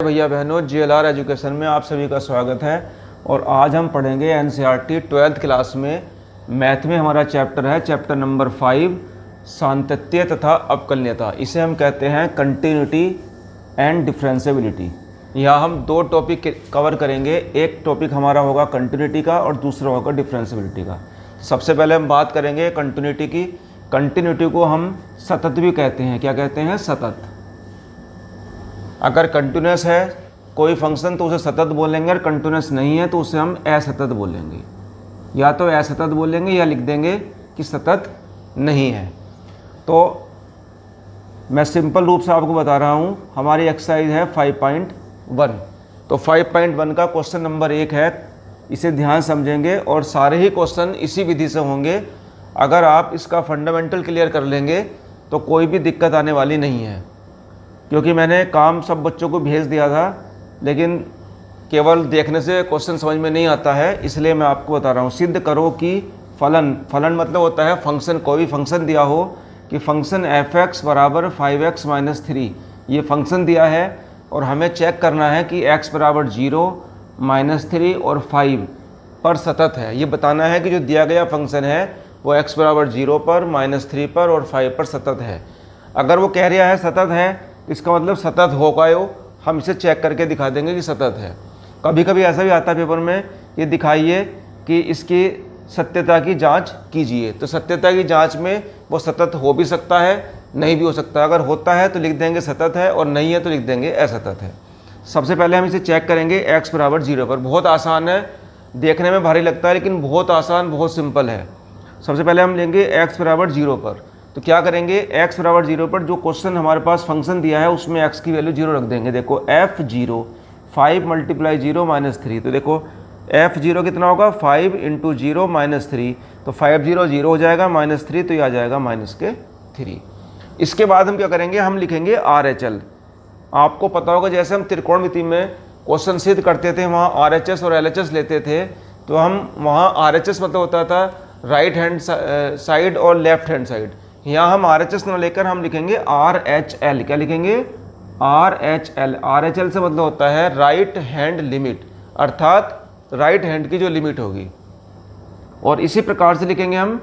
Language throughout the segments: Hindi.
भैया बहनों, जीएलआर एजुकेशन में आप सभी का स्वागत है। और आज हम पढ़ेंगे एनसीईआरटी 12th क्लास में मैथ में हमारा चैप्टर है चैप्टर नंबर 5 सातत्य तथा अवकलनीयता। इसे हम कहते हैं कंटिन्यूटी एंड डिफरेंशिएबिलिटी। यहाँ हम दो टॉपिक कवर करेंगे। एक टॉपिक हमारा होगा कंटिन्यूटी का और दूसरा होगा डिफरेंशिएबिलिटी का। सबसे पहले हम बात करेंगे कंटिन्यूटी की। कंटिन्यूटी को हम सतत भी कहते हैं। क्या कहते हैं? सतत। अगर कंटिन्यूस है कोई फंक्शन तो उसे सतत बोलेंगे, और कंटिन्यूस नहीं है तो उसे हम असतत बोलेंगे। या तो असतत बोलेंगे या लिख देंगे कि सतत नहीं है। तो मैं सिंपल रूप से आपको बता रहा हूँ। हमारी एक्सरसाइज है 5.1। तो 5.1 का क्वेश्चन नंबर 1 है। इसे ध्यान समझेंगे और सारे ही क्वेश्चन इसी विधि से होंगे। अगर आप इसका फंडामेंटल क्लियर कर लेंगे तो कोई भी दिक्कत आने वाली नहीं है, क्योंकि मैंने काम सब बच्चों को भेज दिया था, लेकिन केवल देखने से क्वेश्चन समझ में नहीं आता है, इसलिए मैं आपको बता रहा हूँ। सिद्ध करो कि फलन मतलब होता है फंक्शन। कोई भी फंक्शन दिया हो कि फंक्शन f(x) बराबर 5x - 3, ये फंक्शन दिया है और हमें चेक करना है कि x बराबर 0, -3 और 5 पर सतत है। ये बताना है कि जो दिया गया फंक्शन है वो x बराबर 0 पर, -3 पर और 5 पर सतत है। अगर वो कह रहा है सतत है, इसका मतलब सतत होगा। हम इसे चेक करके दिखा देंगे कि सतत है। कभी कभी ऐसा भी आता है पेपर में, ये दिखाइए कि इसकी सत्यता की जांच कीजिए। तो सत्यता की जांच में वो सतत हो भी सकता है, नहीं भी हो सकता। अगर होता है तो लिख देंगे सतत है, और नहीं है तो लिख देंगे असतत है। सबसे पहले हम इसे चेक करेंगे x बराबर 0 पर। बहुत आसान है, देखने में भारी लगता है लेकिन बहुत आसान, बहुत सिंपल है। सबसे पहले हम लेंगे x बराबर 0 पर। तो क्या करेंगे? x बराबर 0 पर जो क्वेश्चन हमारे पास फंक्शन दिया है उसमें x की वैल्यू 0 रख देंगे। देखो f0 5 × 0 - 3। तो देखो f0 कितना होगा? 5 × 0 - 3। तो 5 0 0 हो जाएगा, -3 तो ये आ जाएगा -3। इसके बाद हम क्या करेंगे? हम लिखेंगे RHL। आपको पता होगा जैसे हम त्रिकोणमिति में क्वेश्चन सिद्ध करते थे, वहाँ RHS और LHS लेते थे। तो हम वहाँ RHS मतलब होता था राइट हैंड साइड और लेफ्ट हैंड साइड। यहाँ हम RHS न लेकर हम लिखेंगे RHL। क्या लिखेंगे? RHL। RHL से मतलब होता है राइट हैंड लिमिट, अर्थात राइट हैंड की जो लिमिट होगी। और इसी प्रकार से लिखेंगे हम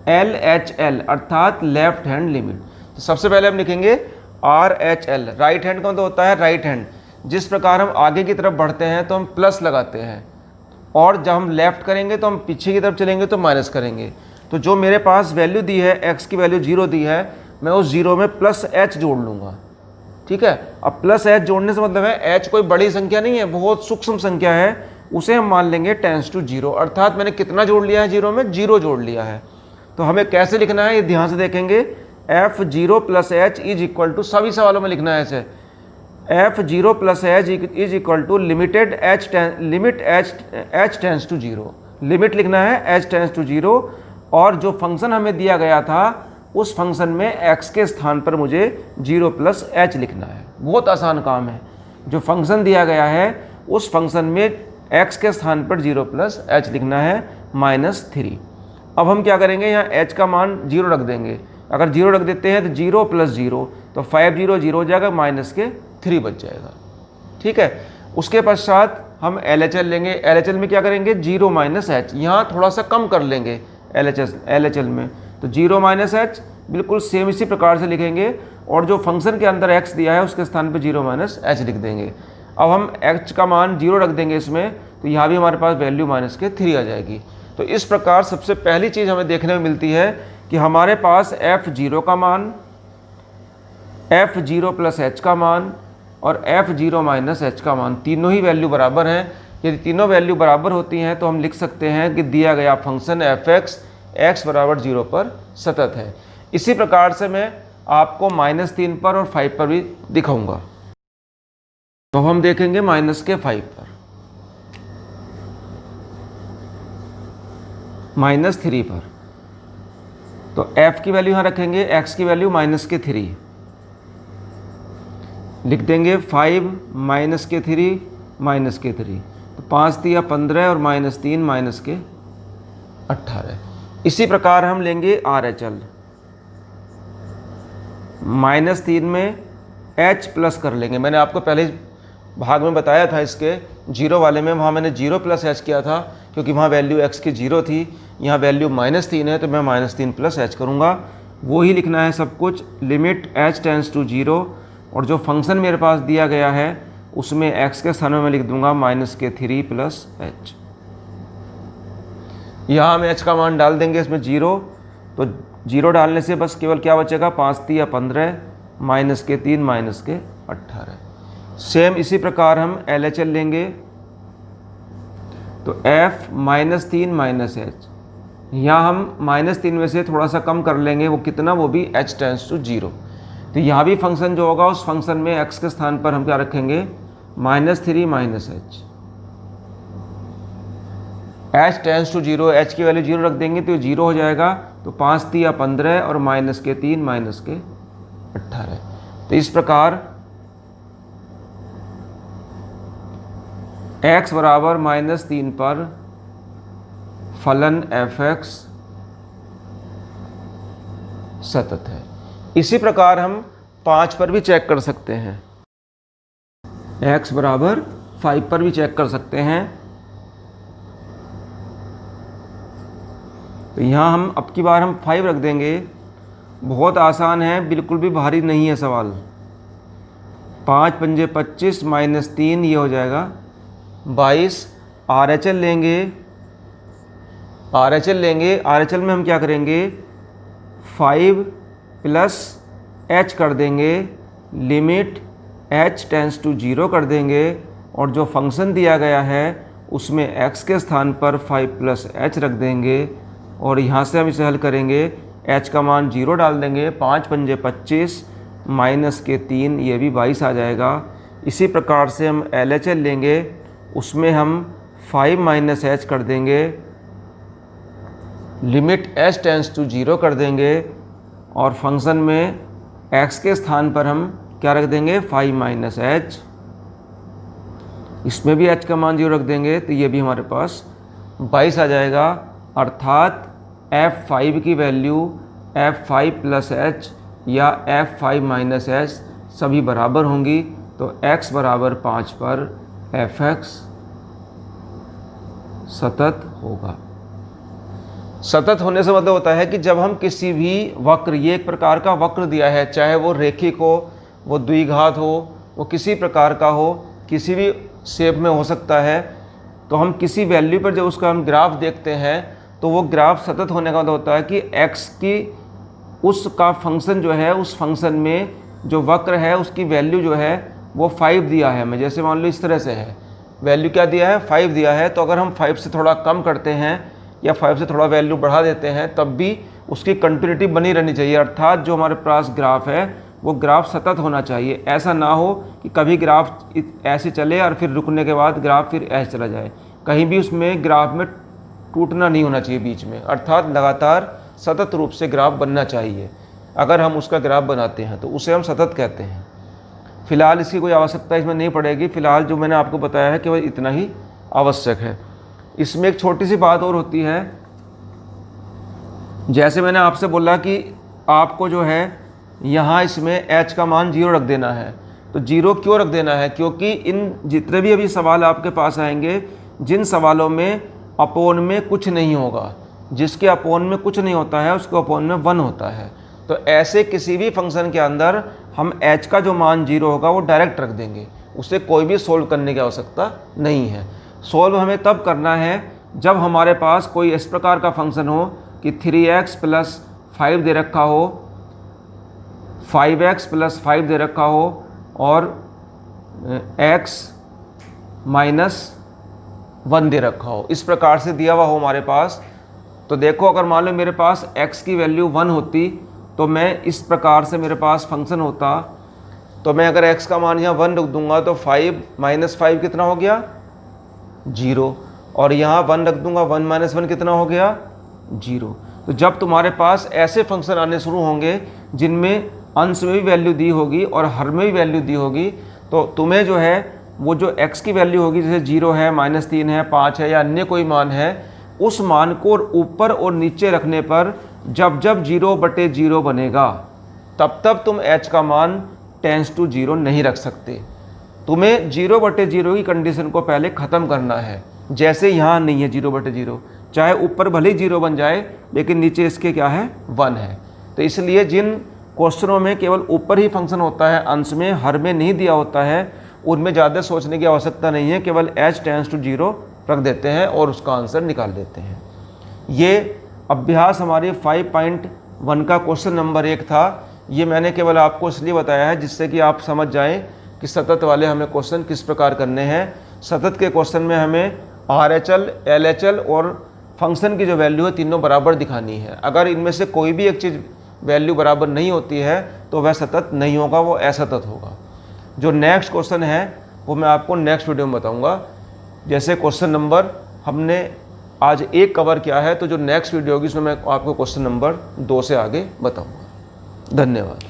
LHL, अर्थात लेफ्ट हैंड लिमिट। तो सबसे पहले हम लिखेंगे RHL। राइट हैंड का मतलब होता है राइट हैंड। जिस प्रकार हम आगे की तरफ बढ़ते हैं तो हम प्लस लगाते हैं, और जब हम लेफ्ट करेंगे तो हम पीछे की तरफ चलेंगे तो माइनस करेंगे। तो जो मेरे पास वैल्यू दी है, x की वैल्यू 0 दी है, मैं उस 0 में +h जोड़ लूँगा। ठीक है। अब +h जोड़ने से मतलब है h कोई बड़ी संख्या नहीं है, बहुत सूक्ष्म संख्या है, उसे हम मान लेंगे टेंस टू 0। अर्थात मैंने कितना जोड़ लिया है 0 में? 0 जोड़ लिया है। तो हमें कैसे लिखना है ये ध्यान से देखेंगे। f0 + h is equal to, सभी सवालों में लिखना है ऐसे, f0 + h is equal to limit h tends to 0। Limit लिखना है h टेंस टू 0। और जो फंक्शन हमें दिया गया था उस फंक्शन में x के स्थान पर मुझे 0 + h लिखना है। बहुत आसान काम है। जो फंक्शन दिया गया है उस फंक्शन में x के स्थान पर 0 + h लिखना है, -3। अब हम क्या करेंगे? यहाँ h का मान 0 रख देंगे। अगर 0 रख देते हैं तो 0 + 0, तो 5 0 0 हो जाएगा, -3 बच जाएगा। ठीक है। उसके पश्चात हम LHL लेंगे। LHL में क्या करेंगे? 0 - h। यहाँ थोड़ा सा कम कर लेंगे LHL में। तो 0 - h बिल्कुल सेम इसी प्रकार से लिखेंगे, और जो फंक्शन के अंदर x दिया है उसके स्थान पे 0 - h लिख देंगे। अब हम h का मान 0 रख देंगे इसमें, तो यहाँ भी हमारे पास वैल्यू -3 आ जाएगी। तो इस प्रकार सबसे पहली चीज़ हमें देखने में मिलती है कि हमारे पास f0 का मान, f0 + h का मान और f0 - h का मान, तीनों ही वैल्यू बराबर हैं। यदि तीनों वैल्यू बराबर होती हैं तो हम लिख सकते हैं कि दिया गया फंक्शन f(x) x बराबर 0 पर सतत है। इसी प्रकार से मैं आपको -3 पर और 5 पर भी दिखाऊंगा। तो हम देखेंगे -5 पर, -3 पर। तो f की वैल्यू यहाँ रखेंगे, x की वैल्यू -3 लिख देंगे। 5 -3 -3, तो 5 × 15 और -3 -18। इसी प्रकार हम लेंगे RHL। -3 में h प्लस कर लेंगे। मैंने आपको पहले भाग में बताया था इसके जीरो वाले में, वहाँ मैंने 0 प्लस एच किया था क्योंकि वहाँ वैल्यू x की 0 थी, यहाँ वैल्यू -3 है तो मैं -3 प्लस एच करूँगा। वो ही लिखना है सब कुछ, लिमिट h टेंस टू 0, और जो फंक्शन मेरे पास दिया गया है उसमें x के स्थान में मैं लिख दूंगा -3 प्लस एच। यहाँ हम h का मान डाल देंगे इसमें 0, तो 0 डालने से बस केवल क्या बचेगा, 5 3 15, -3 -18। सेम इसी प्रकार हम LHL लेंगे, तो f -3 -h, यहाँ हम -3 में से थोड़ा सा कम कर लेंगे, वो कितना, वो भी h टेंस टू 0। तो यहाँ भी फंक्शन जो होगा उस फंक्शन में x के स्थान पर हम क्या रखेंगे, -3 -h। h tends to 0, h की वैल्यू 0 रख देंगे तो 0 हो जाएगा, तो 5 3 15 और -3 -18। तो इस प्रकार x बराबर -3 पर फलन fx सतत है। इसी प्रकार हम 5 पर भी चेक कर सकते हैं, x बराबर 5 पर भी चेक कर सकते हैं। तो यहाँ हम अब की बार हम 5 रख देंगे, बहुत आसान है, बिल्कुल भी भारी नहीं है सवाल। 5 पंजे 25 -3 ये हो जाएगा 22। RHL लेंगे, RHL में हम क्या करेंगे, 5 प्लस h कर देंगे, लिमिट h टेंस टू 0 कर देंगे, और जो फंक्शन दिया गया है उसमें x के स्थान पर 5 प्लस h रख देंगे, और यहाँ से हम इसे हल करेंगे, h का मान 0 डाल देंगे, 5 पंजे 25 -3 ये भी 22 आ जाएगा। इसी प्रकार से हम LHL लेंगे, उसमें हम 5 h कर देंगे, लिमिट h टेंस टू 0 कर देंगे, और फंक्शन में x के स्थान पर हम क्या रख देंगे, 5 h। इसमें भी h का मान 0 रख देंगे, तो ये भी हमारे पास 22 आ जाएगा। अर्थात f5 की वैल्यू f5 प्लस h या f5 h सभी बराबर होंगी, तो x बराबर 5 पर fx सतत होगा। सतत होने से मतलब होता है कि जब हम किसी भी वक्र, ये एक प्रकार का वक्र दिया है, चाहे वो रेखिक हो, वो द्विघात हो, वो किसी प्रकार का हो, किसी भी शेप में हो सकता है, तो हम किसी वैल्यू पर जब उसका हम ग्राफ देखते हैं तो वो ग्राफ सतत होने का मतलब होता है कि x की उसका फंक्शन जो है, उस फंक्शन में जो वक्र है उसकी वैल्यू जो है वो 5 दिया है हमें। जैसे मान लो इस तरह से है, वैल्यू क्या दिया है, 5 दिया है, तो अगर हम 5 से थोड़ा कम करते हैं या 5 से थोड़ा वैल्यू बढ़ा देते हैं तब भी उसकी कंटिन्यूटी बनी रहनी चाहिए। अर्थात जो हमारे पास ग्राफ है वो ग्राफ सतत होना चाहिए। ऐसा ना हो कि कभी ग्राफ ऐसे चले और फिर रुकने के बाद ग्राफ फिर ऐसे चला जाए, कहीं भी उसमें ग्राफ में टूटना नहीं होना चाहिए बीच में। अर्थात लगातार सतत रूप से ग्राफ बनना चाहिए। अगर हम उसका ग्राफ बनाते हैं तो उसे हम सतत कहते हैं। फ़िलहाल इसकी कोई आवश्यकता इसमें नहीं पड़ेगी, फ़िलहाल जो मैंने आपको बताया है केवल इतना ही आवश्यक है। इसमें एक छोटी सी बात और होती है, जैसे मैंने आपसे बोला कि आपको जो है यहाँ इसमें h का मान 0 रख देना है। तो 0 क्यों रख देना है, क्योंकि इन जितने भी अभी सवाल आपके पास आएंगे, जिन सवालों में अपोन में कुछ नहीं होगा, जिसके अपोन में कुछ नहीं होता है उसके अपोन में 1 होता है, तो ऐसे किसी भी फंक्शन के अंदर हम h का जो मान 0 होगा वो डायरेक्ट रख देंगे, उसे कोई भी सोल्व करने की आवश्यकता नहीं है। सोल्व हमें तब करना है जब हमारे पास कोई इस प्रकार का फंक्शन हो कि 3x प्लस 5 दे रखा हो, 5x प्लस 5 दे रखा हो, और x माइनस 1 दे रखा हो, इस प्रकार से दिया हुआ हो हमारे पास। तो देखो, अगर मान लो मेरे पास x की वैल्यू 1 होती तो मैं इस प्रकार से मेरे पास फंक्शन होता, तो मैं अगर x का मान यहाँ 1 रख दूंगा तो 5 माइनस 5 कितना हो गया, 0, और यहाँ 1 रख दूंगा, 1 माइनस 1 कितना हो गया, 0। तो जब तुम्हारे पास ऐसे फंक्शन आने शुरू होंगे जिनमें अंश में भी वैल्यू दी होगी और हर में भी वैल्यू दी होगी, तो तुम्हें जो है वो जो x की वैल्यू होगी, जैसे 0 है, -3 है, 5 है या अन्य कोई मान है, उस मान को ऊपर और नीचे रखने पर जब जब 0/0 बनेगा तब तब तुम h का मान टेंस टू 0 नहीं रख सकते। तुम्हें 0/0 की कंडीशन को पहले ख़त्म करना है। जैसे यहाँ नहीं है 0/0, चाहे ऊपर भले ही 0 बन जाए लेकिन नीचे इसके क्या है 1 है। तो इसलिए जिन क्वेश्चनों में केवल ऊपर ही फंक्शन होता है, अंश में हर में नहीं दिया होता है, उनमें ज़्यादा सोचने की आवश्यकता नहीं है, केवल h टेंड्स टू 0 रख देते हैं और उसका आंसर निकाल देते हैं। ये अभ्यास हमारी 5.1 का क्वेश्चन नंबर 1 था। ये मैंने केवल आपको इसलिए बताया है जिससे कि आप समझ जाएं कि सतत वाले हमें क्वेश्चन किस प्रकार करने हैं। सतत के क्वेश्चन में हमें RHL, LHL और फंक्शन की जो वैल्यू है तीनों बराबर दिखानी है। अगर इनमें से कोई भी एक चीज़ वैल्यू बराबर नहीं होती है तो वह सतत नहीं होगा, वो असतत होगा। जो नेक्स्ट क्वेश्चन है वो मैं आपको नेक्स्ट वीडियो में बताऊंगा। जैसे क्वेश्चन नंबर हमने आज 1 कवर किया है, तो जो नेक्स्ट वीडियो होगी उसमें मैं आपको क्वेश्चन नंबर 2 से आगे बताऊंगा। धन्यवाद।